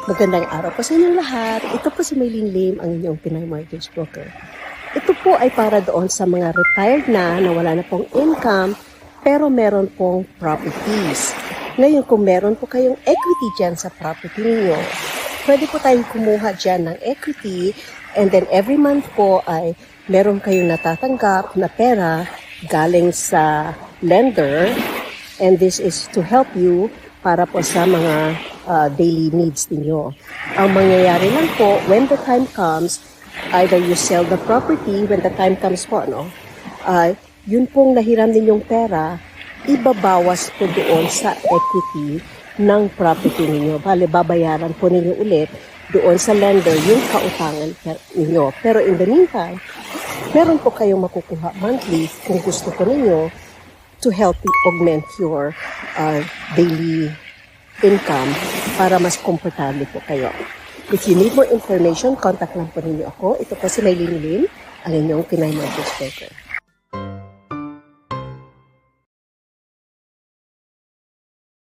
Magandang araw po sa inyong lahat. Ito po si Maylene Lim, ang inyong Pinay Mortgage Broker. Ito po ay para doon sa mga retired na wala na pong income pero meron pong properties. Ngayon kung meron po kayong equity dyan sa property ninyo, pwede po tayong kumuha dyan ng equity and then every month po ay meron kayong natatanggap na pera galing sa lender, and this is to help you para po sa mga daily needs ninyo. Ang mangyayari lang po, when the time comes, either you sell the property, when the time comes po, yun pong nahiram ninyong pera, ibabawas po doon sa equity ng property ninyo. Bale, babayaran po ninyo ulit doon sa lender yung kautangan ninyo. Pero in the meantime, meron po kayong makukuha monthly kung gusto po ninyo to help you augment your daily income para mas komportable po kayo. If you need more information, contact lang po ninyo ako. Ito po si Maylene Lim, ang inyong Pinay Mortgage Broker.